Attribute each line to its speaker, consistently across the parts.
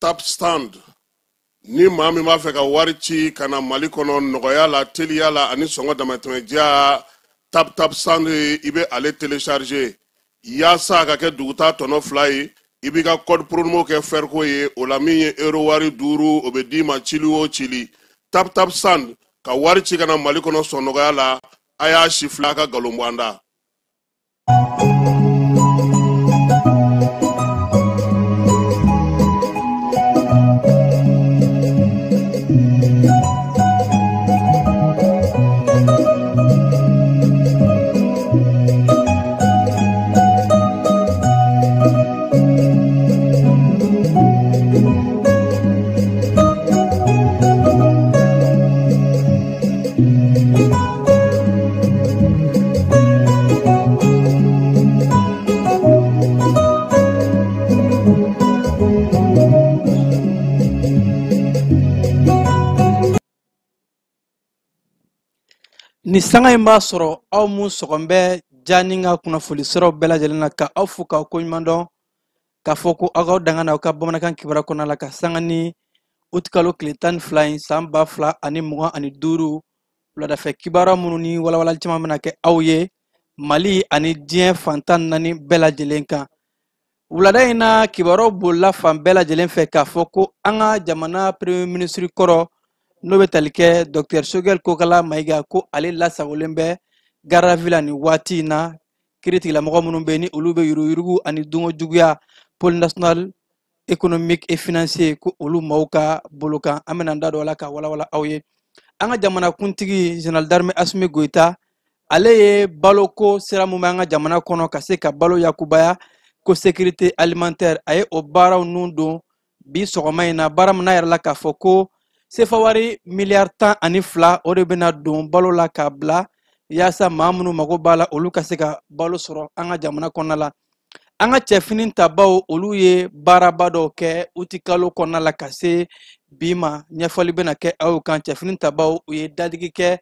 Speaker 1: Tap stand ni maa min b'a fɛ ka wari ci ka na Mali kɔnɔ nɔgɔya la teliya la ani sɔngɔ damatɛmɛdiya tap stand i bɛ ale télécharger yaasa ka kɛ duguta tɔnɔ 2 ye i b'i ka code promo kɛ ferko ye o la min ye euro wari 5 o bɛ d'i ma cili o cili tap stand ka wari ci ka na Mali kɔnɔ sɔn nɔgɔya la a y'a sifila ka galon bɔ an da.
Speaker 2: Ni sanga in b'a sɔrɔ aw mun sɔgɔn bɛ jani ka kunnafoni siraw bɛɛ lajɛlen na ka aw fo k'aw ko ɲuman dɔn k'a fɔ ko aw ka danga na aw ka bamanankan kibaruya kɔnɔna la ka sanga ni uti kalo tile 12 in san 2025 wuladafɛ kibaruya minnu ni walawalali caman bɛna kɛ aw ye Mali ani diɲɛ fantan 4 bɛɛ lajɛlen kan. Wulada in na kibaruyaw bolila fan bɛɛ lajɛlen fɛ k'a fɔ ko an ka jamana premier ministre kɔrɔ n'o bɛ tali kɛ Dr Choguel Kokala Mayiga ko ale lasagolen bɛ garde à vue la ni waati in na kiiri tigilamɔgɔ minnu bɛ ni olu bɛ yuruguyurugu ani dungo juguya pôle national économique et financier ko olu maaw ka bolo kan an bɛna an da don a la ka walawala aw ye. An ka jamana kuntigi général d'armée Assimi Goïta ale ye baloko sira mun bɛ an ka jamana kɔnɔ ka se ka balo yakubaya ko sécurité alimentaire a ye o baaraw nun don bi sɔgɔma in na baara min n'a yɛrɛ la k'a fɔ ko sefa wari miliyari 12 o de bɛna don balo la k'a bila yaasa maa minnu mago b'a la olu ka se ka balo sɔrɔ an ka jamana kɔnɔna la. An ka cɛfini tabaw olu ye baaraba dɔw kɛ uti kalo kɔnɔna la ka se bi ma ɲɛfɔli bɛna kɛ aw kan. Cɛfini tabaw u ye dadigi kɛ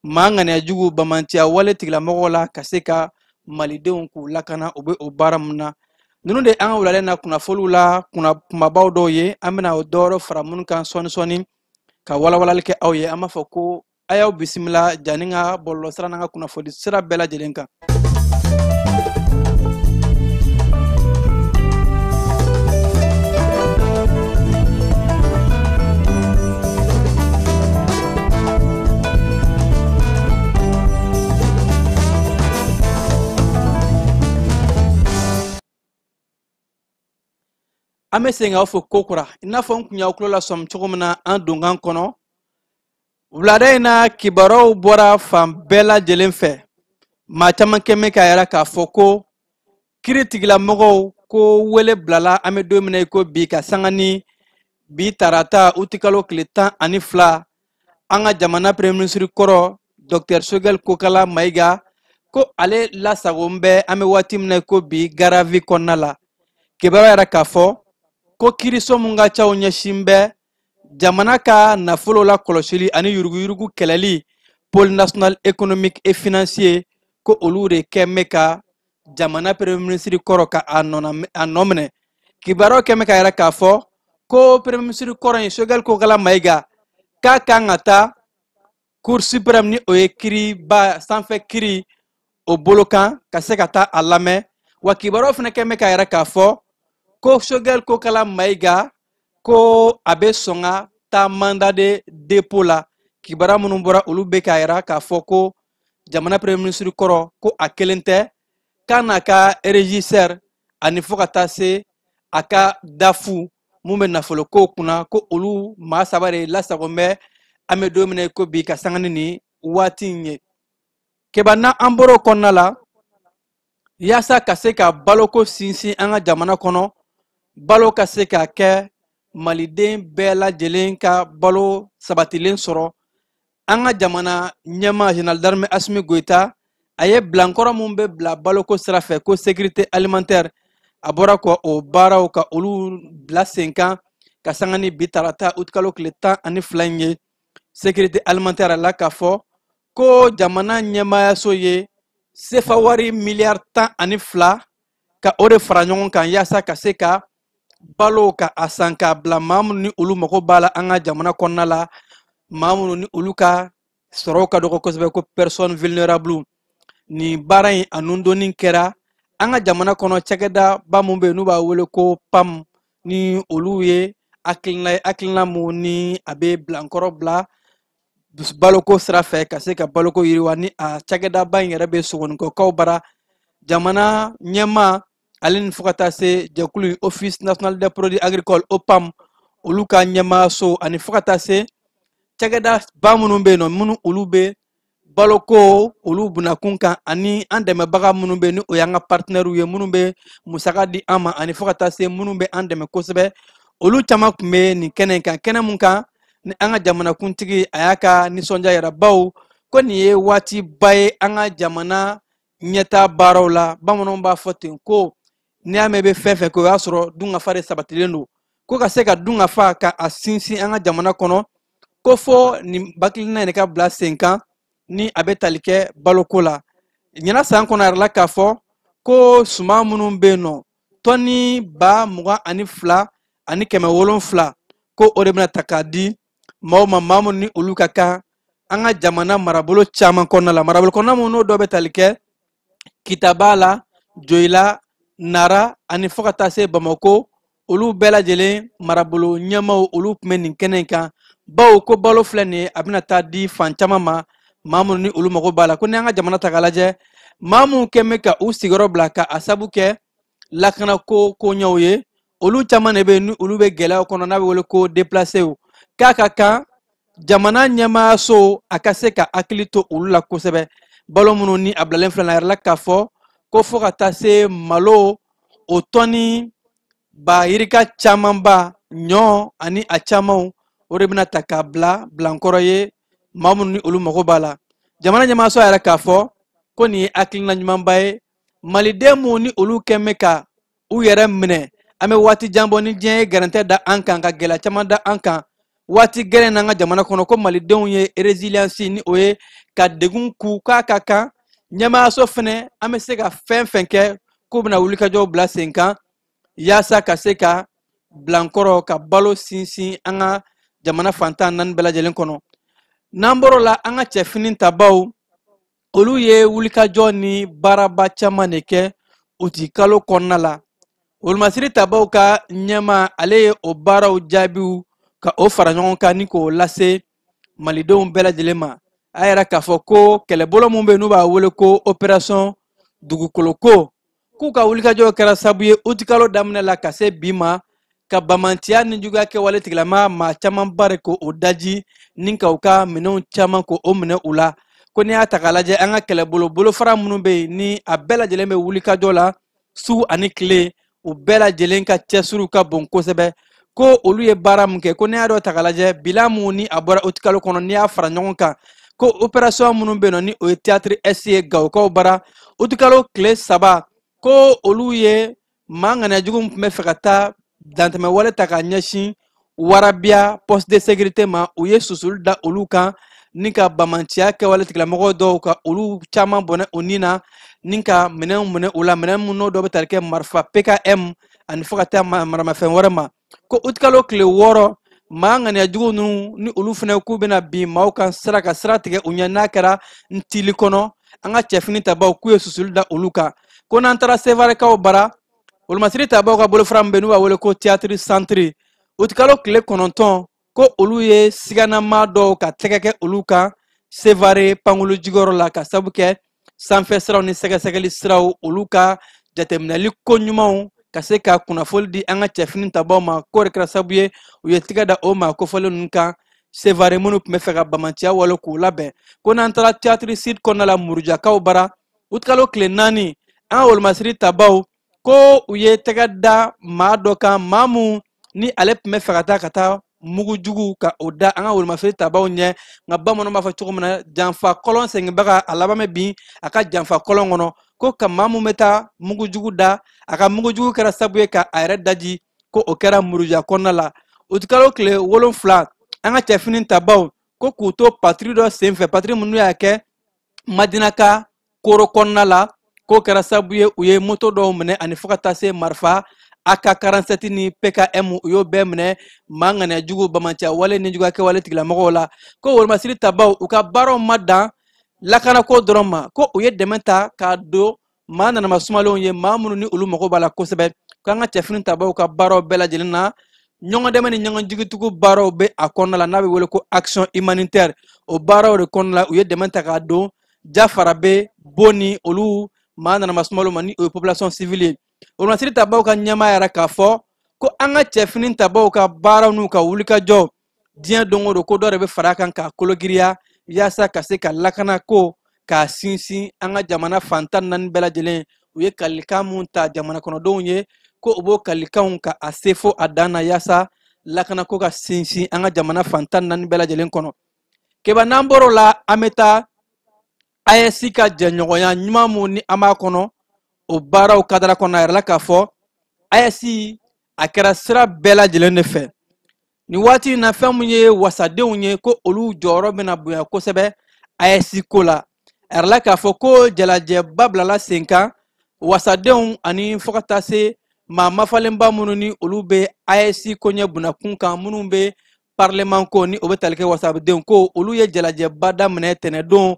Speaker 2: maa ŋaniyajugu bamantiya wale tigilamɔgɔw la ka se ka malidenw k'u lakana u bɛ o baara min na. Ninnu de an ka wulalen na kunnafoniw la kumabaw dɔw ye an bɛna o dɔwɛrɛ fara minnu kan sɔɔni ka walawalali kɛ aw ye. An b'a fɔ ko a y'aw bisimila jani ka bɔlɔlɔ sira n'an ka kunnafoni sira bɛɛ lajɛlen kan. An bɛ segin k'aw fo ko kura i n'a fɔ n kun y'aw tulo lasɔmi cogo min na an donkan kɔnɔ wulada in na kibaruyaw bɔra fan bɛɛ lajɛlen fɛ maa caman kɛ mɛ k'a yɛrɛ k'a fɔ ko kiiri tigilamɔgɔw ko wele bilala an bɛ don min na i ko bi ka sanga ni bi tarata uti kalo tile 12 an ka jamana premier ministre kɔrɔ Dr Choguel Kokala Mayiga ko ale lasagon bɛ an bɛ waati min na i ko bi garde à vue kɔnɔna la. Kibaruya yɛrɛ k'a fɔ ko kiiriso mun ka caw ɲɛsin bɛ jamana ka nafolo la kɔlɔsili ani yuruguyurugu kɛlɛli pôle national économique et financier ko olu de kɛ mɛ ka jamana premier ministre kɔrɔ ka a nɔ minɛ. Kibaruya kɛ mɛ ka yɛrɛ k'a fɔ ko premier ministre kɔrɔ in Choguel Kokala Mayiga k'a kan ka taa cour suprême ni o ye kiiriba sanfɛ kiiri o bolo kan ka se ka taa a lamɛn. Wa kibaruya fana kɛ mɛ ka yɛrɛ k'a fɔ ko Choguel Kokala Mayiga ko a bɛ sɔn ka taa mandat de dépôt la. Kibaruya minnu bɔra olu bɛ k'a yira k'a fɔ ko jamana premier ministre kɔrɔ ko a kelen tɛ k'a n'a ka régisseur ani fo ka taa se a ka dafu mun bɛ nafolo ko kunna ko olu maa saba de lasagon bɛ an bɛ don min na ko bi ka sanga ni nin waati in ye keba na an bɔr'o kɔnɔna la yaasa ka se ka baloko sinsin an ka jamana kɔnɔ balo ka se ka kɛ maliden bɛɛ lajɛlen ka balo sabatilen sɔrɔ an ka jamana ɲɛma général d'armée Assimi Goïta a ye bilankɔrɔ mun bɛ bila baloko sira fɛ ko sécurité alimentaire a bɔra ko o baaraw ka olu bila sen kan ka sanga ni bi tarata août kalo tile 12 in ye sécurité alimentaire la k'a fɔ ko jamana ɲɛmayaso ye sefa wari miliyari 12 ka o de fara ɲɔgɔn kan yaasa ka se ka balo ka a san k'a bila maa minnu ni olu mago b'a la an ka jamana kɔnɔna la maa minnu ni olu ka sɔrɔw ka dɔgɔ kosɛbɛ ko personne vulnérable ni baara in a nundonni kɛra an ka jamana kɔnɔ cakɛda ba mun bɛ yen n'u b'a wele ko PAM ni olu ye hakilina mun ni a bɛ bilankɔrɔ bila baloko sira fɛ ka se ka baloko yiriwa ni a cakɛda ba in yɛrɛ bɛ sogonikɔkaw bara jamana ɲɛma ale ni fo ka taa se jɛkulu office national des produits agricoles OPAM olu ka ɲɛmaso ani fo ka taa se cakɛda ba minnu bɛ yen nɔ minnu olu bɛ baloko olu bunakun kan ani an dɛmɛbaga minnu bɛ yen ni o y'an ka partenaires ye minnu bɛ musaka di an ma ani fo ka taa se minnu bɛ an dɛmɛ kosɛbɛ olu caman tun bɛ nin kɛnɛ in kan kɛnɛ mun kan ni an ka jamanakuntigi a y'a ka nisɔndiya yɛrɛ baw ko nin ye waatiba ye an ka jamana ɲɛtaa baaraw la bamananw b'a fɔ ten ko n'i y'a mɛn i bɛ fɛn fɛn kɛ o y'a sɔrɔ dunkafa de sabatilen don ko ka se ka dunkafa ka a sinsin an ka jamana kɔnɔ ko fɔ nin hakilina in ka bila sen kan ni a bɛ tali kɛ baloko la ɲinan san kɔnɔ yɛrɛ la k'a fɔ ko suman minnu bɛ yen nɔ tɔni 22 ani 700 ko o de bɛna ta k'a di maa minnu ni olu ka kan an ka jamana marabolo caman kɔnɔna la marabolo kɔnɔna minnu n'o dɔ bɛ tali kɛ Kitaba la Joyila Nara ani fo ka taa se Bamako olu bɛɛ lajɛlen marabolo ɲɛmaw olu tun bɛ nin kɛnɛ in kan bawo ko balo filɛ nin ye a bɛna taa di fan caman ma maa minnu ni olu mago b'a la ko ni an ka jamana ta k'a lajɛ maa minnu kɛn bɛ ka u sigiyɔrɔ bila ka a sabu kɛ lakanako koɲɛw ye olu caman de bɛ yen ni olu bɛ gɛlɛyaw kɔnɔ n'a bɛ wele ko déplacés k'a ka kan jamana ɲɛmaayaso a ka se ka hakili to olu la kosɛbɛ balo minnu ni a bilalen filɛ na yɛrɛ la k'a fɔ ko fo ka taa se malo o tɔni ba yirika camanba ɲɔ ani a camanw o de bɛna ta k'a bila bilankɔrɔ ye maa minnu ni olu mago b'a la jamana ɲɛmaayaso yɛrɛ k'a fɔ ko nin ye hakilina ɲumanba ye maliden minnu ni olu kɛn bɛ ka u yɛrɛ minɛ an bɛ waati jan bɔ ni diɲɛ ye gɛrɛntɛ da an kan ka gɛlɛya caman da an kan waati gɛlɛn n'an ka jamana kɔnɔ ko malidenw ye résilience ni o ye ka degun k'u k'a ka kan ɲɛmaayaso fɛnɛ an bɛ se ka fɛn fɛn kɛ k'u bɛna wulikajɔw bila sen kan yaasa ka se ka bilankɔrɔ ka balo sinsin an ka jamana fantan 4 bɛɛ lajɛlen kɔnɔ n'an bɔr'o la an ka cɛfini tabaw olu ye wulikajɔ ni baaraba caman de kɛ uti kalo kɔnɔna la olumasiri tabaw ka ɲɛma ale ye o baaraw jaabiw ka o fara ɲɔgɔn kan ni k'o lase malidenw bɛɛ lajɛlen ma a yɛrɛ k'a fɔ ko kɛlɛbolo min bɛ yen n'u b'a wele ko opération dugukoloko k'u ka wulikajɔ kɛra sabu ye uti kalo daminɛ la ka se bi ma ka bamantiya ni juguya kɛwale tigilama maa camanba de ko o daji ni ka u ka minɛnw caman ko o minɛ u la ko n'i y'a ta k'a lajɛ an ka kɛlɛbolo bolofara minnu bɛ yen ni a bɛɛ lajɛlen bɛ wulikajɔ la su ani tile u bɛɛ lajɛlen ka cɛsiriw ka bon kosɛbɛ ko olu ye baara min kɛ ko n'i y'a dɔn ta k'a lajɛ bila mun ni a bɔra uti kalo kɔnɔ n'i y'a fara ɲɔgɔn kan ko opération minnu bɛ yen nɔ ni o ye théâtre S ye Gawokaw bara uti kalo tile 3 ko olu ye maa ŋaniyajugu min tun bɛ fɛ ka taa dantɛmɛwale ta k'a ɲɛsin warabiya poste de sécurité ma u ye susuli da olu kan ni ka bamantiya kɛwale tigilamɔgɔw dɔw ka olu caman bɔnɛ o nin na ni ka minɛnw minɛ u la minɛn minnu dɔw bɛ tali kɛ marifa PKM ani fo ka taa maramafɛn wɛrɛ ma ko uti kalo tile 6 maa ŋaniyajugu ninnu ni olu fana k'u bɛna bin maaw kan sira ka sira tigɛ u ɲɛ n'a kɛra ntili kɔnɔ an ka cɛfini tabaw k'u ye susuli da olu kan ko n'an taara sevarekaw bara olumasiri tabaw ka bolofara min bɛ n'u b'a wele ko théâtre centre uti kalo tile 9 ko olu ye siganama dɔw ka tɛgɛ kɛ olu kan Sevare pankolo jigiyɔrɔ la ka sabu kɛ sanfɛ siraw ni sɛgɛsɛgɛli siraw olu ka jateminɛli ko ɲumanw ka se ka kunnafoli di an ka cɛfini tabaw ma k'o de kɛra sababu ye u ye tigɛ da o ma kofɔlen ninnu kan sevare minnu tun bɛ fɛ ka bamanciya wale k'u labɛn ko n'an taara théâtre sud kɔnɔna la murujakaw bara u tagalo tile 4 an ka wolomasiri tabaw ko u ye tɛgɛ da maa dɔ kan maa mun ni ale tun bɛ fɛ ka taa mugu jugu ka o da an ka wolomasiri tabaw ɲɛ nka bamananw b'a fɔ cogo min na janfa kɔlɔn seginbaga a laban bɛ bin a ka janfa kɔlɔn kɔnɔ ko ka maa mun bɛ taa mugu jugu da a ka mugu jugu kɛra sababu ye ka a yɛrɛ daji ko o kɛra muruja kɔnɔna la o tagalo tile 7 an ka cɛfini tabaw ko k'u to patiri dɔ senfɛ patiri minnu y'a kɛ madinaka koro kɔnɔna la k'o kɛra sababu ye u ye moto dɔw minɛ ani fo ka taa se marifa AK47 ni PKM u y'o bɛɛ minɛ maa ŋaniya jugu bamanciya wale ni juguya kɛwale tigilamɔgɔw la ko wolomasiri tabaw u ka baaraw ma dan lakanako dɔrɔn ma ko u ye dɛmɛ ta k'a don maa nanama sumalenw ye maa minnu ni olu mago b'a la kosɛbɛ k'an ka cɛfini tabaw ka baaraw bɛɛ lajɛlen na ɲɔgɔn dɛmɛ ni ɲɔgɔn jigitigiw baaraw bɛ a kɔnɔna la n'a bɛ wele ko action humanitaire o baaraw de kɔnɔna la u ye dɛmɛ ta k'a don jafara bɛ bon ni olu maa nanama sumalenw ma ni o ye population civile ye wolomasiri tabaw ka ɲɛmaa yɛrɛ k'a fɔ ko an ka cɛfini tabaw ka baaraw n'u ka wulikajɔ diɲɛ don o don ko dɔ de bɛ fara kan k'a kologiriya yaasa ka se ka lakana ko k'a sinsin an ka jamana fantan 4 bɛɛ lajɛlen u ye kalikan mun ta jamana kɔnɔdenw ye ko u b'o kalikanw ka a se fo a dan na yaasa lakana ko ka sinsin an ka jamana fantan 4 bɛɛ lajɛlen kɔnɔ keba n'an bɔr'o la an bɛ taa AES ka jɛɲɔgɔnya ɲuman mun ni an b'a kɔnɔ o baaraw kadara kɔnɔ a yɛrɛ la k'a fɔ AES a kɛra sira bɛɛ lajɛlen de fɛ ni waati in na fɛn mun ye wasadenw ye ko olu jɔyɔrɔ bɛna bonya kosɛbɛ AES ko la a yɛrɛ la k'a fɔ ko jalajɛba bilala sen kan wasadenw ani fo ka taa se maa mafalenba minnu ni olu bɛ AES ko ɲɛ bunakun kan minnu bɛ parlement ko ni o bɛ tali kɛ wasadenw ko olu ye jalajɛba daminɛ tɛnɛndon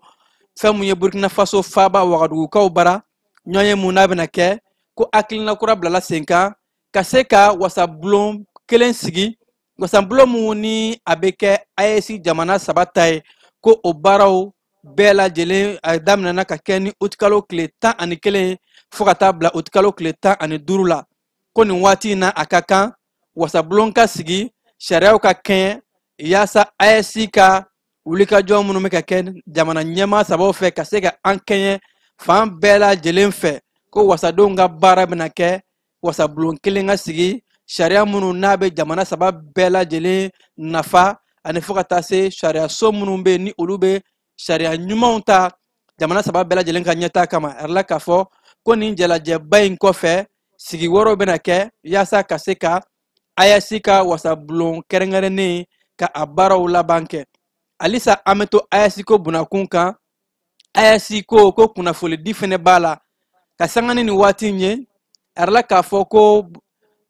Speaker 2: fɛn mun ye Burkina Faso faaba Wagadugukaw bara ɲɔgɔn ye mun n'a bɛna kɛ ko hakilina kura bilala sen kan ka se ka wasabulon kelen sigi wasabulon mun ni a bɛ kɛ AES jamana 3 ta ye ko o baaraw bɛɛ lajɛlen a daminɛna ka kɛ ni utikalo tile 11 fo ka taa bila utikalo tile 15 la ko nin waati in na a ka kan wasabulon ka sigi sariyaw ka kɛɲɛ yaasa AES ka wulikajɔ minnu bɛ ka kɛ jamana ɲɛmaa sabaw fɛ ka se ka an kɛɲɛ fan bɛɛ lajɛlen fɛ ko wasadenw ka baara bɛna kɛ wasabulon kelen ka sigi sariya minnu n'a bɛ jamana 3 bɛɛ lajɛlen nafa ani fo ka taa se sariya so minnu bɛ ni olu bɛ sariya ɲumanw ta jamana 3 bɛɛ lajɛlen ka ɲɛtaa kama a yɛrɛ la k'a fɔ ko nin jalajɛba in kɔfɛ sigi wɛrɛw bɛna kɛ yaasa ka se ka AES ka wasabulon kɛrɛnkɛrɛnnen ka a baaraw laban kɛ halisa an bɛ to AES ko bunakun kan AES ko kunnafolidi fɛnɛ b'a la ka sanga ni nin waati in ye a yɛrɛ la k'a fɔ ko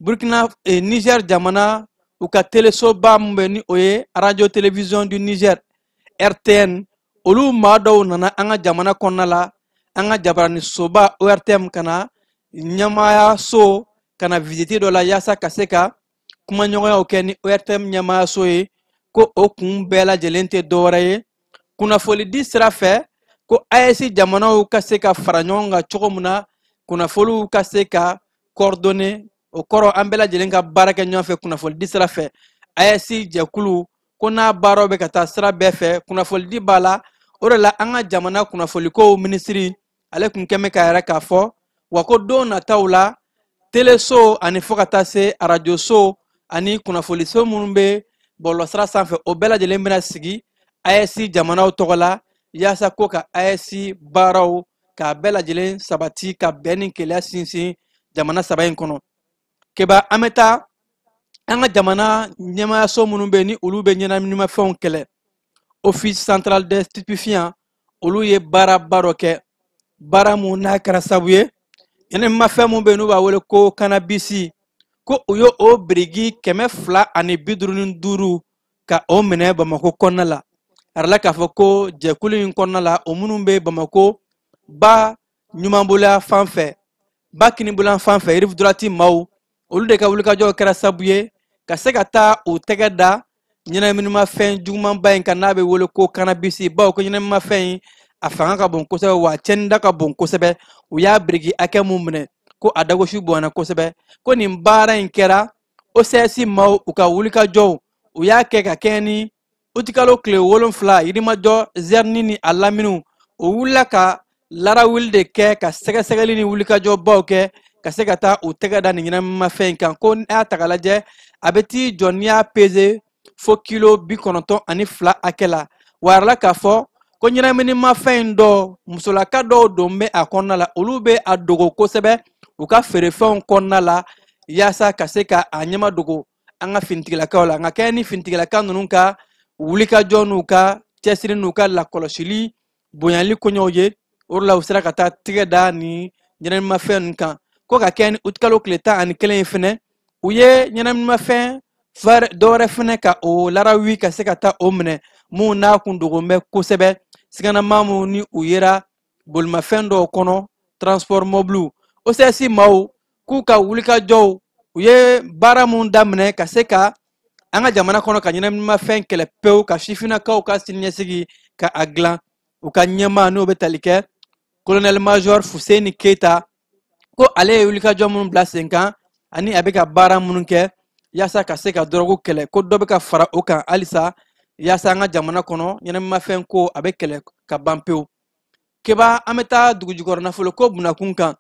Speaker 2: Burkina Niger jamana u ka telesoba mun bɛ ni o ye radio télévision du Niger RTN olu maa dɔw nana an ka jamana kɔnɔna la an ka jabarani soba ORTM kana ɲɛmaaya so kana visite dɔ la yaasa ka se ka kumaɲɔgɔnyaw kɛ ni ORTM ɲɛmaaya so ye ko o kun bɛɛ lajɛlen tɛ dɔwɛrɛ ye kunnafolidi sira fɛ ko AES jamanaw ka se ka fara ɲɔgɔn kan cogo min na kunnafoliw ka se ka coordonner o kɔrɔ an bɛɛ lajɛlen ka baara kɛ ɲɔgɔn fɛ kunnafolidi sira fɛ AES jɛkulu ko n'a baaraw bɛ ka taa sira bɛɛ fɛ kunnafolidi b'a la o de la an ka jamana kunnafolikow minisiri ale kun kɛn bɛ k'a yɛrɛ k'a fɔ wa ko don nataw la teleso ani fo ka taa se radio so ani kunnafoliso minnu bɛ bɔlɔlɔsira sanfɛ o bɛɛ lajɛlen bɛna sigi AES jamanaw tɔgɔ la yaasa ko ka AES baaraw k'a bɛɛ lajɛlen sabati ka bɛn ni keleya sinsin jamana 3 in kɔnɔ keba an bɛ taa an ka jamana ɲɛmaayaso minnu bɛ ni olu bɛ ɲɛnaminimafɛnw kɛlɛ office central des stupéfiants olu ye baaraba dɔ kɛ baara mun n'a kɛra sababu ye ɲɛnaminimafɛn mun bɛ n'u b'a wele ko cannabis ko u ye o biriki 255 ka o minɛ Bamako kɔnɔna la a yɛrɛ la k'a fɔ ko jɛkulu in kɔnɔna la o minnu bɛ Bamako ba ɲumanboloya fan fɛ ba kinibola fan fɛ rive droite maaw olu de ka wulikajɔ kɛra sababu ye ka se ka taa u tɛgɛ da ɲɛnaminimafɛn jugumanba in kan n'a bɛ wele ko cannabis bawo ko ɲɛnaminimafɛn in a fanga ka bon kosɛbɛ wa a cɛnida ka bon kosɛbɛ u y'a biriki hakɛ mun minɛ ko a dagosi bɔnna kosɛbɛ ko nin baara in kɛra OCS maaw u ka wulikajɔw u y'a kɛ ka kɛɲɛ ni utikalo tile 7 yirimajɔ zɛrini ni a laminiw o wulila ka larawuli de kɛ ka sɛgɛsɛgɛli ni wulikajɔbaw kɛ ka se ka taa u tɛgɛ da nin ɲɛnamafɛn in kan ko n'a ta k'a lajɛ a bɛ t'i jɔ n'i y'a peze fo kilo 92 hakɛ la warala k'a fɔ ko ɲɛnaminimafɛn in dɔ musolaka dɔw don bɛ a kɔnɔna la olu bɛ a dogo kosɛbɛ u ka feerefɛnw kɔnɔna la yaasa ka se ka a ɲɛma dogo an ka finitigilakaw la nka kɛ ni finitigilaka ninnu ka wulikajɔ n'u ka cɛsiri n'u ka lakɔlɔsili bonyali koɲɛw ye o de la u sera ka taa tigɛ da ni ɲɛnaminimafɛn ninnu kan ko ka kɛ ni utikalo tile 11 ye fɛnɛ u ye ɲɛnaminimafɛn dɔwɛrɛ fɛnɛ ka o larawi ka se ka taa o minɛ mun n'a kun dogon bɛ kosɛbɛ siganama mun ni u yera bolimafɛn dɔw kɔnɔ transport mobile OCS maaw k'u ka wulikajɔw u ye baara mun daminɛ ka se ka an ka jamana kɔnɔ ka ɲɛnaminimafɛn kɛlɛ pewu ka sifinnakaw ka siniɲɛsigi ka a dilan u ka ɲɛmaa n'o bɛ tali kɛ colonel major Fuseni Keita ko ale ye wulikajɔ minnu bila sen kan ani a bɛ ka baara minnu kɛ yaasa ka se ka dɔrɔgu kɛlɛ ko dɔ bɛ ka fara o kan halisa yaasa an ka jamana kɔnɔ ɲɛnaminimafɛn ko a bɛ kɛlɛ ka ban pewu keba an bɛ taa dugujukɔrɔ nafolo ko bunakun kan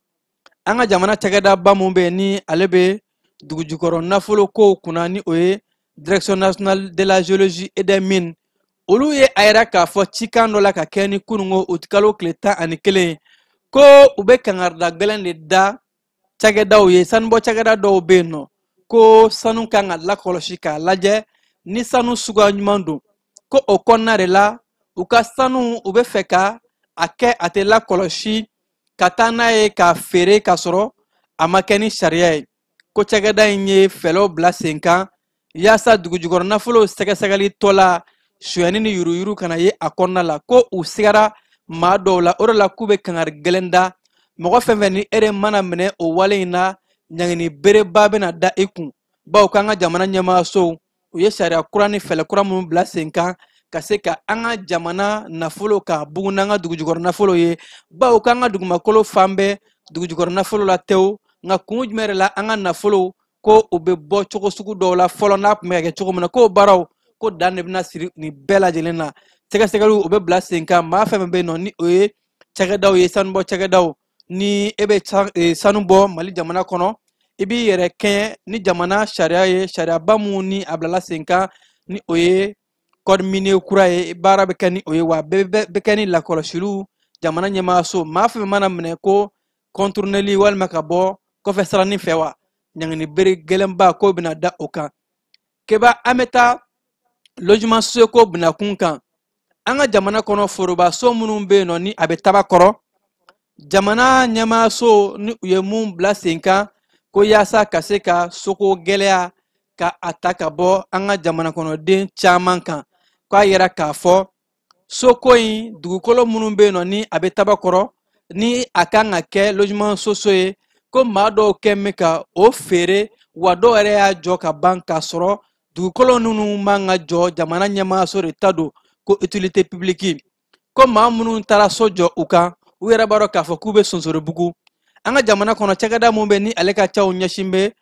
Speaker 2: an ka jamana cakɛdaba mun bɛ ni ale bɛ dugujukɔrɔ nafolo ko kunna ni o ye direction nationale de la géologie et des mines olu ye a yira k'a fɔ cikan dɔ la ka kɛ ni kunungo o tikalo tile 11 ko u bɛ kangarida gɛlɛn de da cakɛdaw ye sanubɔ cakɛda dɔw bɛ yen nɔ ko sanu kan ka lakɔlɔsi k'a lajɛ ni sanu suguya ɲuman don ko o kɔnɔna de la u ka sanu u bɛ fɛ ka a kɛ a tɛ lakɔlɔsi ka taa n'a ye k'a feere k'a sɔrɔ a ma kɛ ni sariya ye ko cakɛda in ye fɛɛrɛw bila sen kan yaasa dugujukɔrɔ nafolo sɛgɛsɛgɛli tɔ la sonyani ni yuruyuru kana ye a kɔnɔna la ko u sigara maa dɔw la o de la k'u bɛ kangari gɛlɛn da mɔgɔ fɛn fɛn ni ere mana minɛ o wale in na ɲangini bereba bɛna da i kun bawo k'an ka jamana ɲɛmaayasow u ye sariya kura ni fɛlɛ kura minnu bila sen kan ka se ka an ka jamana nafolo ka bugun n'an ka dugujukɔrɔ nafolo ye bawo k'an ka dugumakolo fan bɛɛ dugujukɔrɔ nafolo la tewu nka kun jumɛn de la an ka nafolo ko u bɛ bɔ cogo sugu dɔw la fɔlɔ n'a tun bɛ ka kɛ cogo min na k'o baaraw ko dan de bɛna siri nin bɛɛ lajɛlen na sɛgɛsɛgɛliw u bɛ bila sen kan maa fɛn fɛn bɛ yen nɔ ni o ye cakɛdaw ye sanubɔ cakɛdaw ni e bɛ sanu bɔ mali jamana kɔnɔ i b'i yɛrɛ kɛɲɛ ni jamana sariya ye sariyaba mun ni a bilala sen kan ni o ye code minier kura ye baara bɛ kɛ ni o ye wa bɛɛ bɛ kɛ ni lakɔlɔsiliw jamana ɲɛmaayaso maa fɛn fɛn mana minɛ ko contourneli walima ka bɔ kɔfɛ siranin fɛ wa ɲangini bere gɛlɛnba ko bɛna da o kan keba an bɛ taa logement social ko binakun kan an ka jamana kɔnɔ forobaso minnu bɛ yen nɔ ni a bɛ taba kɔrɔ jamana ɲɛmaayaso ni u ye mun bila sen kan ko yaasa ka se ka soko gɛlɛya ka a ta ka bɔ an ka jamana kɔnɔden caman kan k'a yɛrɛ k'a fɔ soko in dugukolo minnu bɛ yen nɔ ni a bɛ taba kɔrɔ ni a kan ka kɛ logement social ye ko maa dɔw kɛ bɛ ka o feere wa dɔw yɛrɛ y'a jɔ ka ban k'a sɔrɔ dugukolo ninnu man ka jɔ jamana ɲɛmaayaso de ta don ko utilité publique ko maa minnu taara so jɔ u kan u yɛrɛ b'a dɔn k'a fɔ k'u bɛ sonsoribugu an ka jamana kɔnɔ cakɛda mun bɛ ni ale ka ca u ɲɛsin bɛ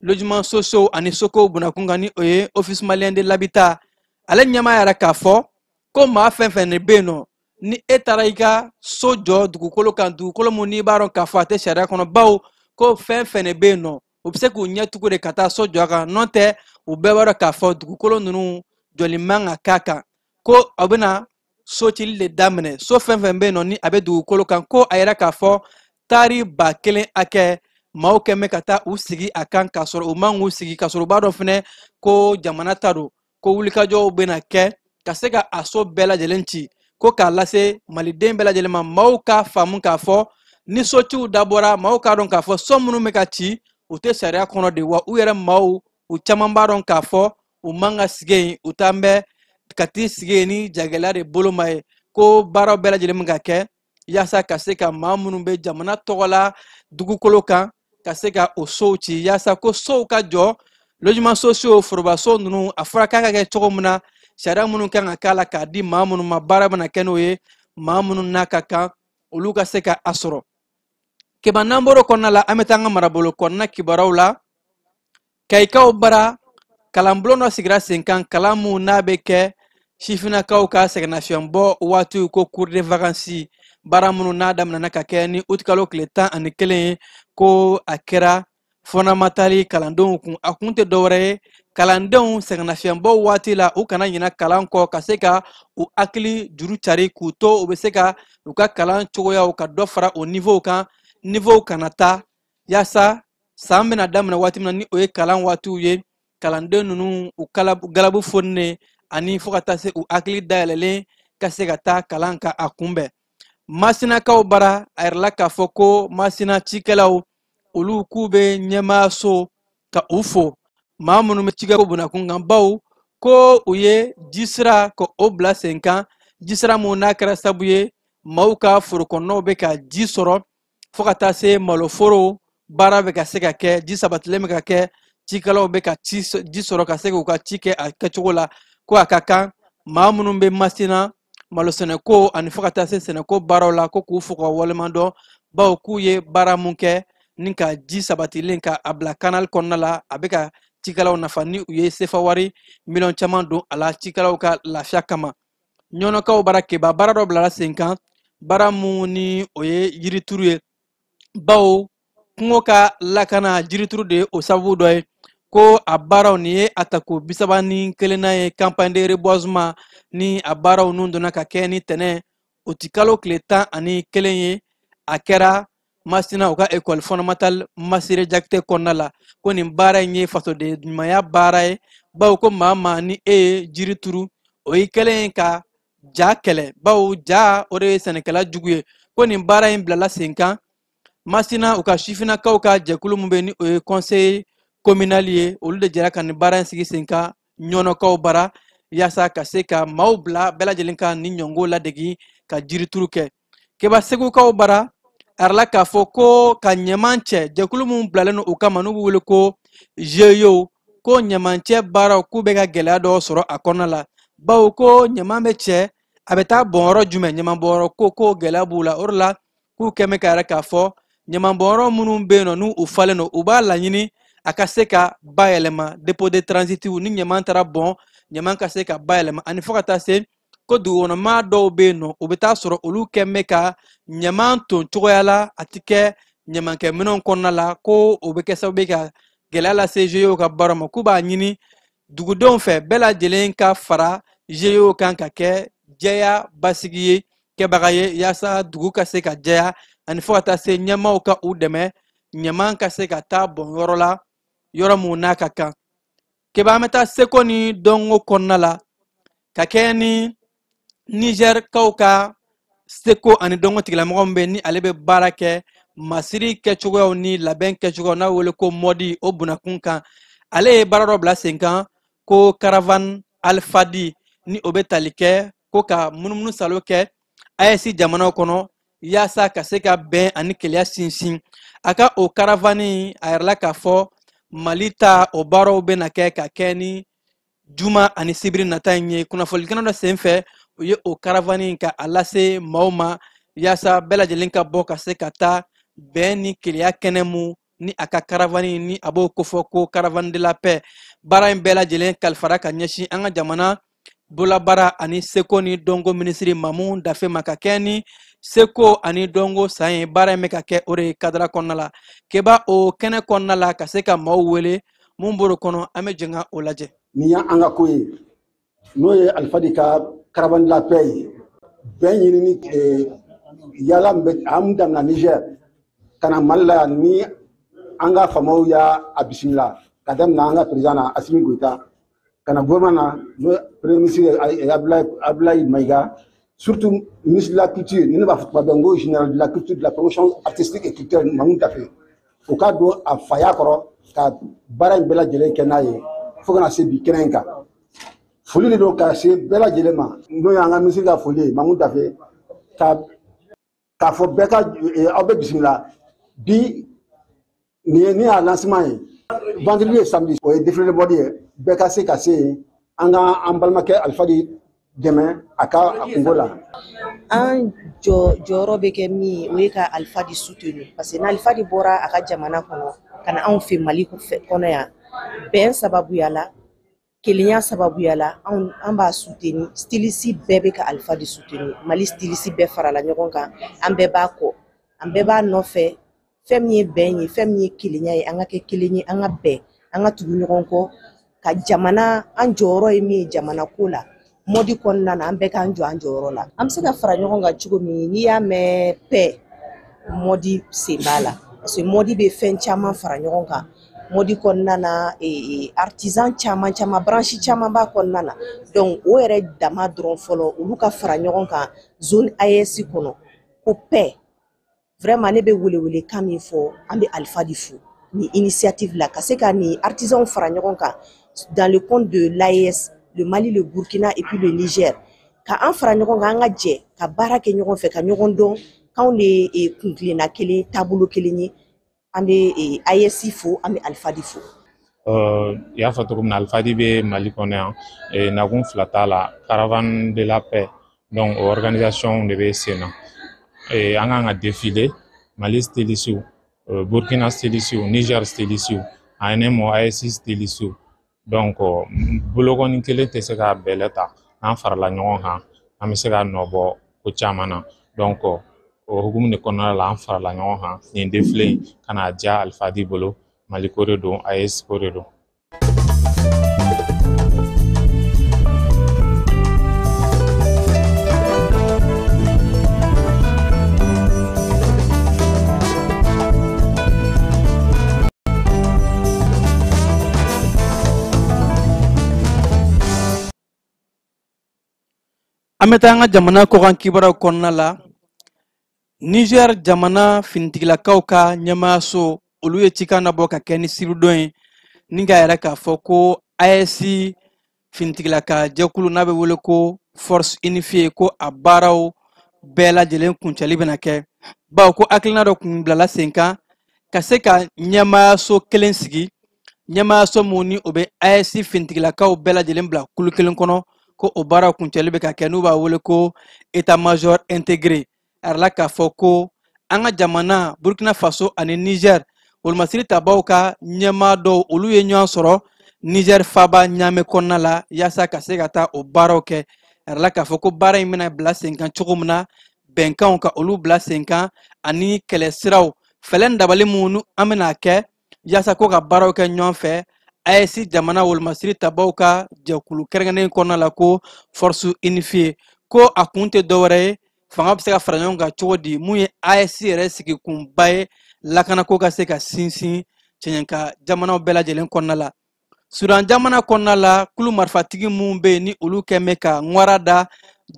Speaker 2: logement social ani sokow bunakun kan ni o ye office malien de l'habitat ale ɲɛmaa yɛrɛ k'a fɔ ko maa fɛn fɛn de bɛ yen nɔ ni e taara i ka so jɔ dugukolo kan dugukolo mun n'i b'a dɔn k'a fɔ a tɛ sariya kɔnɔ bawo ko fɛn fɛn de bɛ yen nɔ u bɛ se k'u ɲɛ tugu de ka taa so jɔ a kan n'o tɛ u bɛɛ b'a dɔn k'a fɔ dugukolo ninnu jɔli man ka k'a kan ko a bɛna so cili de daminɛ so fɛn fɛn bɛ yen nɔ ni a bɛ dugukolo kan ko a yɛrɛ k'a fɔ taari 1000 hakɛ maaw kɛn bɛ ka taa u sigi a kan k'a sɔrɔ u man k'u sigi k'a sɔrɔ u b'a dɔn fɛnɛ ko jamana ta don ko wulikajɔw bɛna kɛ ka se ka a so bɛɛ lajɛlen ci ko k'a lase maliden bɛɛ lajɛlen ma maaw k'a faamu k'a fɔ ni sociw dabɔra maaw k'a dɔn k'a fɔ so minnu bɛ ka ci u tɛ sariya kɔnɔ de wa u yɛrɛ maaw u caman b'a dɔn k'a fɔ u man ka sigi yen u t'an bɛ ka t'i sigi yen ni jagɛlɛya de bolo ma ye ko baaraw bɛɛ lajɛlen bɛ ka kɛ yaasa ka se ka maa minnu bɛ jamana tɔgɔ la dugukolo kan ka se ka o sow ci yaasa ko sow ka jɔ logement sociaux forobaso ninnu a fɔra k'a ka kɛ cogo min na sariya minnu kan ka k'a la k'a di maa minnu ma baara bɛna kɛ n'o ye maa minnu n'a ka kan olu ka se ka a sɔrɔ keba namboro konna la ametanga marabolo konna kibaraw la kaikaw bara kalanbulon no sigira senkan kalamu na be kɛ sifinakaw ka sɛgɛnnafiɲɛbɔ waati ko cours de vacances baara minnu n'a daminɛna ka kɛ ni août kalo tile 11 ye ko a kɛra fondamentali kalandenw kun a kun tɛ dɔwɛrɛ ye kalandenw sɛgɛnnafiɲɛbɔ waati la u kana ɲina kalan kɔ ka se ka u hakili juru cari k'u to u bɛ se ka u ka kalan cogoyaw ka dɔ fara o niveau kan niveau kana taa yaasa san bɛna daminɛ waati min na ni o ye kalan waatiw ye kalanden ninnu u galabu fonne ani fo ka taa se u hakili dayɛlɛlen ka se ka taa kalan ka a kunbɛn masinakaw bara a yɛrɛla k'a fɔ ko masina cikɛlaw olu k'u bɛ ɲɛmaayaso ka u fo maa minnu bɛ cikɛ ko bunakun kan baw ko u ye jisira ka o bila sen kan jisira mun n'a kɛra sabu ye maaw ka forokɔnɔnaw bɛ ka ji sɔrɔ fo ka taa se maloforo baara bɛ ka se ka kɛ ji sabatilen bɛ ka kɛ cikɛlaw bɛ ka ji sɔrɔ ka se k'u ka ci kɛ a kɛcogo la ko a ka kan maa minnu bɛ masina malo sɛnɛko ani fo ka taa se sɛnɛko baaraw la ko k'u fo ka waleman dɔn bawo k'u ye baara mun kɛ ni ka ji sabatilen ka a bila kanali kɔnɔna la a bɛ ka cikɛlaw nafa ni u ye sefa wari miliyɔn caman don a la cikɛlaw ka lafiya kama ɲɔnɔkaw bara keba baara dɔ bilara sen kan baara mun ni o ye yirituru ye bawo kungo ka lakana jirituru de ye o sababu dɔ ye ko a baaraw ni ye atako 31 ye campagne de reboisement ni a baaraw nun donna ka kɛ ni tɛnɛ o ti kalo tile 11 ye a kɛra masina u ka école fondamentale Masire Jakite kɔnɔna la ko nin baara in ye fasoden ɲumanya baara ye bawo ko maa ni e ye jiri turu o yi kɛlen ye ka ja kɛlɛ bawo ja o de ye sɛnɛkɛla jugu ye ko nin baara in bilala sen kan masina u ka sifinakaw ka jɛkulu mun bɛ ni o ye conseil communal ye olu de jɛra ka nin baara in sigi sen kan ɲɔnɔkaw bara yaasa ka se ka maaw bila bɛɛ lajɛlen ka ni ɲɔngo ladegi ka jirituru kɛ keba segukaw bara arala k'a fɔ ko ka ɲaman cɛ jɛkulu mun bilalen no u kama n'u bɛ wele ko GIE ko ɲamancɛ baaraw k'u bɛ ka gɛlɛya dɔ sɔrɔ a kɔnɔna la bawo ko ɲaman bɛ cɛ a bɛ taa bɔn yɔrɔ jumɛn ɲaman bɔnyɔrɔ ko gɛlɛya b'u la o de la k'u kɛn bɛ ka yɛrɛ k'a fɔ ɲaman bɔnyɔrɔ minnu bɛ yen nɔ n'u falen no u b'a laɲini a ka se ka bayɛlɛma dépôt de transitiw ni ɲaman taara bɔn ɲaman ka se ka bayɛlɛma ani fo ka taa se ko dugukɔnɔmaa dɔw bɛ yen nɔ u bɛ taa sɔrɔ olu kɛn bɛ ka ɲaman ton cogoya la a tɛ kɛ ɲamankɛ minɛnw kɔnɔna la ko o bɛ kɛ sababu ye ka gɛlɛya lase GIE ka baara ma k'u b'a ɲini dugudenw fɛ bɛɛ lajɛlen ka fara GIE kan ka kɛ jɛya basigi ye kɛbaga ye yaasa dugu ka se ka jɛya ani fo ka taa se ɲɛmaaw ka u dɛmɛ ɲaman ka se ka taa bɔn yɔrɔ la yɔrɔ mun n'a ka kan keba an bɛ taa seko ni dɔnko kɔnɔna la ka kɛ ni Niger kaw ka seko ani dɔnko tigilamɔgɔ min bɛ ni ale bɛ baara kɛ masiri kɛcogoyaw ni labɛn kɛcogoyaw n'a wele ko mɔdi o bunakun kan ale ye baara dɔ bila sen kan ko caravane alfadi ni o bɛ tali kɛ ko ka munumunu salo kɛ AES jamanaw kɔnɔ yaasa ka se ka bɛn ani keleya sinsin a ka o caravane a yɛrɛla k'a fɔ Mali ta o baaraw bɛna kɛ ka kɛ ni juma ani sibiri nata in ye kunnafonidilaw dɔ sen fɛ u ye o caravane ka a lase maaw ma yaasa bɛɛ lajɛlen ka bɔ ka se ka taa bɛn ni keleya kɛnɛ mu ni a ka caravane ni a b'o kofɔ ko caravane de la paix baara in bɛɛ lajɛlen kalifara ka ɲɛsin an ka jamana bolabara ani seko ni dɔnko minisiri Mamu Dafe ma ka kɛ ni seko ani dɔnko san ye baara in bɛ ka kɛ o de kadara kɔnɔna la keba o kɛnɛ kɔnɔna la ka se ka maaw wele mun b'o kɔnɔ an bɛ jɛn ka o lajɛ
Speaker 3: ni an ka ko ye n'o ye alifadi ka caravane de la paix ye bɛn ɲini ni yala an damina Niger ka na Mali la yan ni an ka faamaw y'a bisimila ka daminɛ an ka président na Assimi Goïta ka na gouvernement na n'o premier ministre Abdoulaye Maïga surtout ministre de la culture ni ne b'a fɔ tuma bɛɛ n ko général de la culture de la promotion artistique et culturelle Mamu Dafe o ka don a faya kɔrɔ ka baara in bɛɛ lajɛlen kɛ n'a ye fo kana se bi kɛnɛ in kan foli de don ka se bɛɛ lajɛlen ma n'o y'an ka ministre ka foli ye Mamu Dafe k'a fɔ bɛɛ ka aw bɛ bisimila bi nin y'a lancement ye vendredi et samedi o ye défilé de mode ye bɛɛ ka se yen an balimakɛ Alifadi dɛmɛ a ka a kungo la.
Speaker 4: An jɔyɔrɔ bɛ kɛ min o ye ka Alpha soutenu parce que n'Alpha bɔra a ka jamana kɔnɔ ka na anw fɛ Mali kɔnɔ yan bɛn sababuya la kelenya sababuya la an b'a soutenu styliste bɛɛ bɛ ka Alpha soutenu Mali styliste bɛɛ farala ɲɔgɔn kan an bɛɛ b'a kɔ an bɛɛ b'a nɔfɛ fɛn min ye bɛn ye fɛn min ye kelenya ye an ka kɛ kelen ye an ka bɛn an ka tugu ɲɔgɔn kɔ ka jamana an jɔyɔrɔ ye min ye jamana ko la modi kɔnɔna na an bɛɛ k'an jɔ an jɔyɔrɔ la an bɛ se ka fara ɲɔgɔn kan cogo min n'i y'a mɛn paix modi sen b'a la parce que modi bɛ fɛn caman fara ɲɔgɔn kan modi kɔnɔna na artisan caman branche caman b'a kɔnɔna na donc o yɛrɛ dama dɔrɔn fɔlɔ olu ka fara ɲɔgɔn kan zone AES kɔnɔ ko paix vraiment ne bɛ welewele kan min fɔ an bɛ Alpha fo ni initiative la ka se ka ni artisan fara ɲɔgɔn kan dans le compte de l'AES le Mali, le Burkina et puis le Niger. Ka an fara ɲɔgɔn kan an ka jɛ ka baara kɛ ɲɔgɔn fɛ ka ɲɔgɔn dɔn k'anw de kuntilenna kelen taabolo kelen ye an bɛ AES fo an bɛ Alpha fo.
Speaker 5: I y'a fɔ cogo min na Alpha bɛ Mali kɔnɔ yan nakun fila t'a la caravane de la paix donc o organisation de bɛ sen na an kan ka défiler Mali styliste Burkina styliste Niger styliste ani AES styliste donc bolokɔni kelen tɛ se ka bɛlɛ ta n'an farala ɲɔgɔn kan an bɛ se ka nɔbɔ ko caman na donc o hukumu de kɔnɔna la an farala ɲɔgɔn kan nin défilé in ka na diya Alpha bolo Mali ko de don AES ko de don.
Speaker 2: An bɛ taa an ka jamana kɔkan kibaruyaw kɔnɔna la Niger jamana finitigilakaw ka ɲɛmaayaso olu ye cikan labɔ ka kɛ ni sibidon ye ni ka yɛrɛ k'a fɔ ko AES finitigilaka jɛkulu n'a bɛ wele ko force unifiée ko a baaraw bɛɛ lajɛlen kuncɛli bɛna kɛ bawo ko hakilina dɔ kun bilala sen kan ka se ka ɲɛmaayaso kelen sigi ɲɛmaayaso mun ni o bɛ AES finitigilakaw bɛɛ lajɛlen bila kulu kelen kɔnɔ ko o baaraw kuncɛli bɛ ka kɛ n'u b'a wele ko état major intégré arala k'a fɔ ko an ka jamana Burkina Faso ani Niger olumasiri tabaw ka ɲɛmaa dɔw olu ye ɲɔgɔn sɔrɔ Niger faba ɲaamɛ kɔnɔna la yaasa ka se ka taa o baaraw kɛ arala k'a fɔ ko baara in bɛna bila sen kan cogo min na bɛnkanw ka olu bila sen kan ani kɛlɛsiraw fɛlɛn dabali minnu an bɛna kɛ yaasa ko ka baaraw kɛ ɲɔgɔn fɛ AES jamana wolomasiri tabaw ka jɛkulu kɛrɛnkɛrɛnnen kɔnɔna la ko force unifiée ko a kun tɛ dɔwɛrɛ ye fanga bɛ se ka fara ɲɔgɔn kan cogo di mun ye AES yɛrɛ sigi kunba ye lakanako ka se ka sinsin cɛɲɛnka jamanaw bɛɛ lajɛlen kɔnɔna la Sudan jamana kɔnɔna la kulu marifatigi minnu bɛ yen ni olu kɛn bɛ ka ŋwara da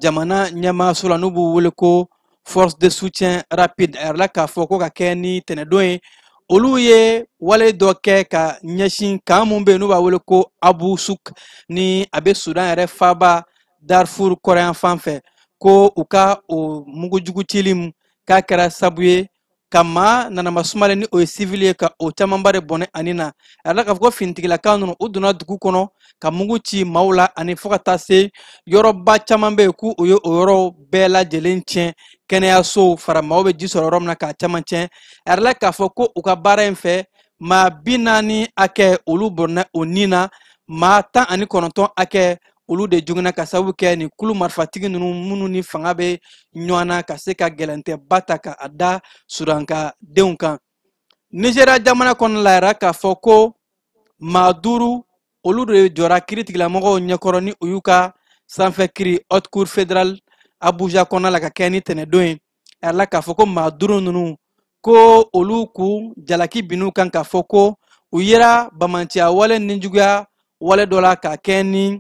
Speaker 2: jamana ɲɛmaayaso la n'u b'u wele ko force de soutien rapide a yɛrɛla k'a fɔ ko ka kɛ ni tɛnɛdon ye olu ye wale dɔ kɛ ka ɲɛsin kan mun bɛ yen n'u b'a wele ko Abu Souk ni a bɛ Sudan yɛrɛ faba Darfur kɔrɔyan fan fɛ ko u ka o mugujugu cili min k'a kɛra sabu ye ka maa nanama sumalen ni o ye civil ye ka o camanba de bɔnɛ ani na a yɛrɛ k'a fɔ ko finitigilaka ninnu u donna dugu kɔnɔ ka mugu ci maaw la ani fo ka taa se yɔrɔba caman bɛ yen k'u o ye o yɔrɔ bɛɛ lajɛlen tiɲɛ kɛnɛyasow fara maaw bɛ ji sɔrɔ yɔrɔ min na k'a caman tiɲɛ a yɛrɛ k'a fɔ ko u ka baara in fɛ maa 40 hakɛ olu bɔnna o ni na maa 19 hakɛ olu de jogina ka sababu kɛ ni kulu marifatigi ninnu minnu ni fanga bɛ ɲɔgɔn na ka se ka gɛlɛntɛba ta ka a da Sudanka denw kan Nigeria jamana kɔnɔna la yɛrɛ k'a fɔ ko maa 5 olu de jɔra kiiri tigilamɔgɔw ɲɛkɔrɔ ni u y'u ka sanfɛ kiiri haute cour fédérale Abuja kɔnɔna la ka kɛ ni tɛnɛdon ye a yɛrɛ k'a fɔ ko maa 5 ninnu ko olu kun jalaki bin'u kan k'a fɔ ko u yera bamanciya wale ni juguya wale dɔ la ka kɛ ni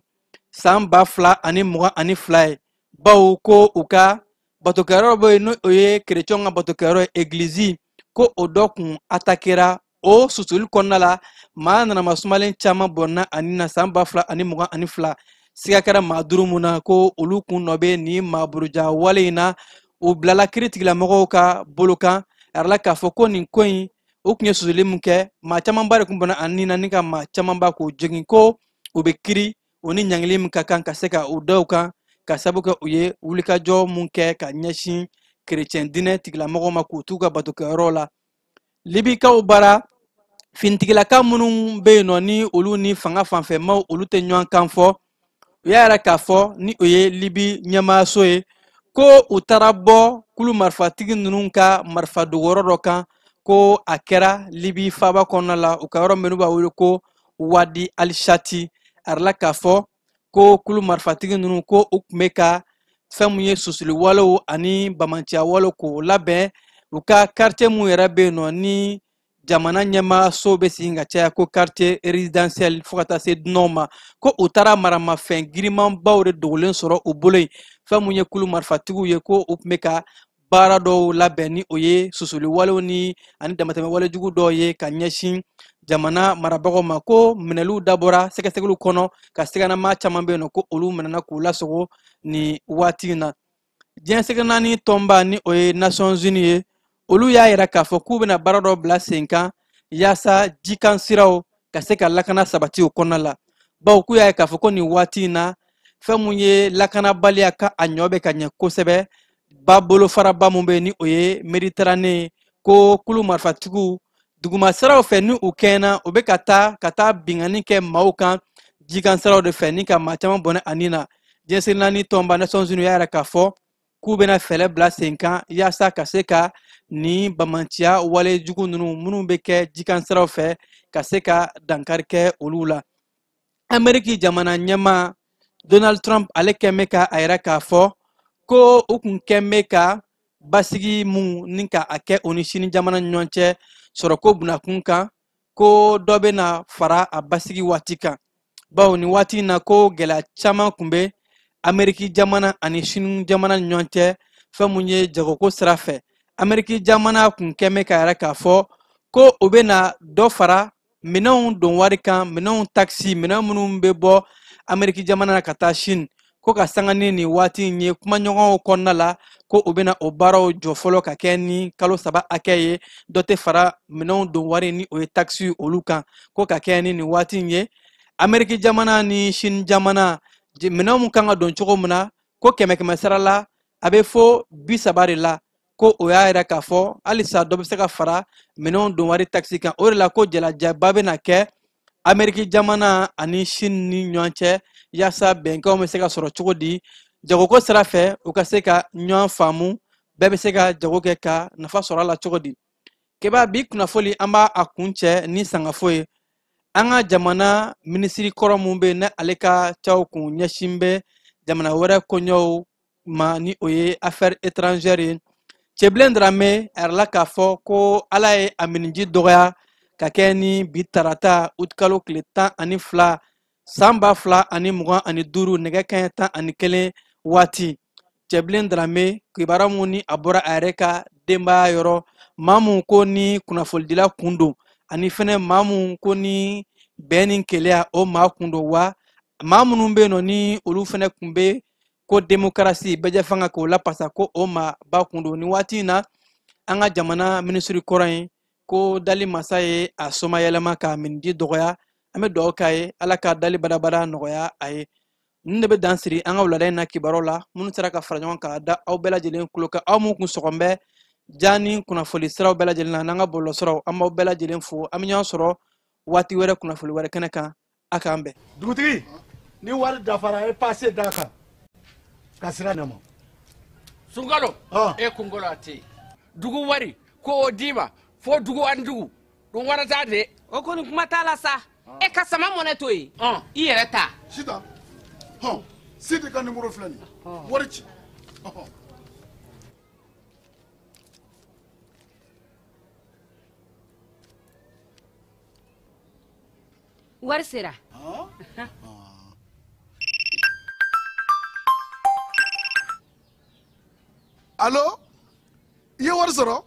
Speaker 2: san 2022 ye bawo ko u ka batokɛyɔrɔ bɛ yen n'o ye kerecɛnw ka batokɛyɔrɔ ye église ko o dɔ kun atakera o susuli kɔnɔna la maa nanama sumalen caman bɔnna ani na san 2022 siga kɛra maa 5 mun na ko olu kun nɔ bɛ ni maaburuja wale in na u bilala kiiri tigilamɔgɔw ka bolo kan a yɛrɛ k'a fɔ ko nin ko in o tun ye susuli min kɛ maa camanba de kun bɔnna ani na ni ka maa camanba k'o jogin ko u bɛ kiiri o ni ɲangili min ka kan ka se ka u da u kan ka sabu kɛ u ye wulikajɔ mun kɛ ka ɲɛsin kerecɛn dinɛ tigilamɔgɔw ma k'u t'u ka batokɛyɔrɔ la. Libikaw bara fintigilaka minnu bɛ yen nɔ ni olu ni fanga fanfɛmaw olu tɛ ɲɔgɔn kan fɔ, u y'a yɛrɛ k'a fɔ ni o ye Libi ɲɛmaayaso ye ko u taara bɔ kulu marifatigi ninnu ka marifa dogoyɔrɔ dɔ kan ko a kɛra Libi faaba kɔnɔna la, u ka yɔrɔ min b'a wele ko Wadi Alishati. A yɛrɛ la k'a fɔ ko kulu marifatigi ninnu ko u tun bɛ ka fɛn mun ye susuliwalew ani bamanciyawalew k'o labɛn u ka quartier mun yɛrɛ bɛ yen nɔ ni jamana ɲɛmaayaso bɛ sigi ka caya ko quartier résidentiel fo ka taa se dunanw ma, ko u taara maramafɛn girimanbaw de dogolen sɔrɔ u bolo yen, fɛn mun ye kulu marifatigiw ye ko u tun bɛ ka baara dɔw labɛn ni o ye susuliwalew ni ani damatɛmɛwalejugu dɔw ye ka ɲɛsin jamana marabagaw ma, ko minɛliw dabɔra sɛgɛsɛgɛliw kɔnɔ ka sɛgɛnama caman bɛ yen nɔ ko olu minɛna k'u lasago ni waati in na. Diɲɛ sɛgɛ naani tɔnba ni o ye Nations Unies ye, olu y'a yira k'a fɔ k'u bɛna baara dɔ bila sen kan yaasa jikan siraw ka se ka lakana sabati o kɔnɔna la. Bawo k'u y'a ye k'a fɔ ko nin waati in na fɛn mun ye lakanabaliya ka a ɲɔ bɛ ka ɲɛ kosɛbɛ, ba bolofaraba mun bɛ yen ni o ye Méditerranée, ko kulu marifatigiw duguma siraw fɛ ni u kɛɲɛna u bɛ ka taa bingani kɛ maaw kan jikan siraw de fɛ ni ka maa caman bɔnɛ a nin na. Diɲɛ sɛgɛ naani tɔnba Nations Unies y'a yira k'a fɔ k'u bɛna fɛlɛ bila sen kan yaasa ka se ka ni bamanciya walejugu ninnu minnu bɛ kɛ jikan siraw fɛ ka se ka dankari kɛ olu la. Amérique jamana ɲɛmaa Donald Trump ale kɛn bɛ ka a yira k'a fɔ ko u kun kɛn bɛ ka basigi mun ni ka a kɛ o ni sini jamana ni ɲɔgɔn cɛ sɔrɔ ko bunakun kan, ko dɔ bɛ na fara a basigi waati kan. Bawo ni waati in na ko gɛlɛya caman kun bɛ Amérique jamana ani Sini jamana ni ɲɔgɔn cɛ, fɛn mun ye jagoko sira fɛ. Amérique jamana kun kɛn bɛ ka yɛrɛ k'a fɔ ko u bɛ na dɔ fara minɛnw don wari kan, minɛnw taxi, minɛn minnu bɛ bɔ Amérique jamana na ka taa Sini, ko ka sanga ni nin waati in ye kumaɲɔgɔnw kɔnɔna la ko u bɛna o baaraw jɔ fɔlɔ ka kɛ ni kalo 3 hakɛ ye, dɔ tɛ fara minɛnw don wari ni o ye taxi olu kan, ko ka kɛ ni nin waati in ye. Amérique jamana ni Sini jamana minɛnw mun kan ka don cogo min na ko 100 sara la a bɛ fɔ 30 de la, ko o y'a yira k'a fɔ halisa dɔ bɛ se ka fara minɛnw don wari taxi kan. O de la ko jalajaba bɛna kɛ Amérique jamana ani Sini ni ɲɔgɔn cɛ yaasa bɛnkanw bɛ se ka sɔrɔ cogo di, jagoko sira fɛ u ka se ka ɲɔgɔn faamu, bɛɛ bɛ se ka jago kɛ ka nafa sɔrɔ a la cogo di. Keba bi kunnafoni an b'a a kun cɛ ni sangafo ye. An ka jamana minisiri kɔrɔ mun bɛ yen ni ale ka caw kun ɲɛsin bɛ jamana wɛrɛ koɲɛw ma ni o ye affaires étrangères ye. Cɛbilen Dramé a yɛrɛ la k'a fɔ ko Ala ye a miniji dɔgɔya ka kɛ ni bi tarata août kalo tile 12 san 2025 nɛgɛ kanɲɛ 11 waati. Cɛbilen Dramé kibaruya mun ni a bɔra a yɛrɛ ka denbaya yɔrɔ, maa mun ko ni kunnafonidila kun don ani fɛnɛ maa mun ko ni bɛn ni keleya o maa kun don, wa maa minnu bɛ yen nɔ ni olu fɛnɛ kun bɛ ko démocratie bɛɛ fanga k'o lapasa ko o maa ba kun don. Ni waati in na an ka jamana minisiri kɔrɔ in ko dali masa ye a somayɛlɛma k'a miniji dɔgɔya. An bɛ dugawu k'a ye Ala ka dali badabada nɔgɔya a ye. Ninnu de bɛ dan siri an ka wulada in na kibaruyaw la minnu sera ka fara ɲɔgɔn kan da aw bɛɛ lajɛlen tulo kan. Aw mun kun sɔgɔn bɛ ja ni kunnafoni siraw bɛɛ lajɛlen na n'an ka bɔlɔlɔsiraw, an b'aw bɛɛ lajɛlen fo. An bɛ ɲɔgɔn sɔrɔ waati wɛrɛ kunnafoni wɛrɛ kɛnɛ kan. A k'an bɛn.
Speaker 3: Dugutigi, ni wari dafara e passe d'a kan ka sira nɛma.
Speaker 6: Sunkalo e kunkolo a tɛ yen. Dugu wari ko o d'i ma fo dugu ani dugu dun wari t'a de.
Speaker 7: O kɔni kuma t'a la sa. E ka sama mɔnɛ to yen. I yɛrɛ ta.
Speaker 8: Sita. Sidi ka numéro filɛ nin ye. Wari ci.
Speaker 7: Wari sera.
Speaker 8: Allo? I ye wari sɔrɔ?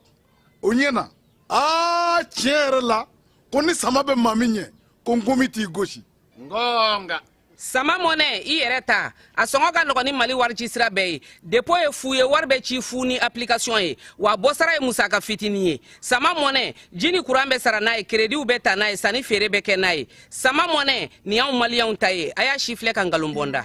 Speaker 8: O ɲɛna. Tiɲɛ yɛrɛ la ko ni sama bɛ maa min ɲɛ ko nkomi t'i gosi.
Speaker 6: Ngonga.
Speaker 7: Sama mɔnɛ i yɛrɛ ta a sɔngɔ ka nɔgɔn ni Mali wari ci sira bɛɛ ye. Dépôt ye fu ye, wari bɛ ci fu ni application ye, wa bɔsara ye musaka fitinin ye. Sama mɔnɛ ji ni courant bɛ sara n'a ye, crédit bɛ ta n'a ye, sanni feere bɛ kɛ n'a ye. Sama mɔnɛ nin y'anw maliyɛnw ta ye, a y'a si filɛ ka nkalon bɔ n da.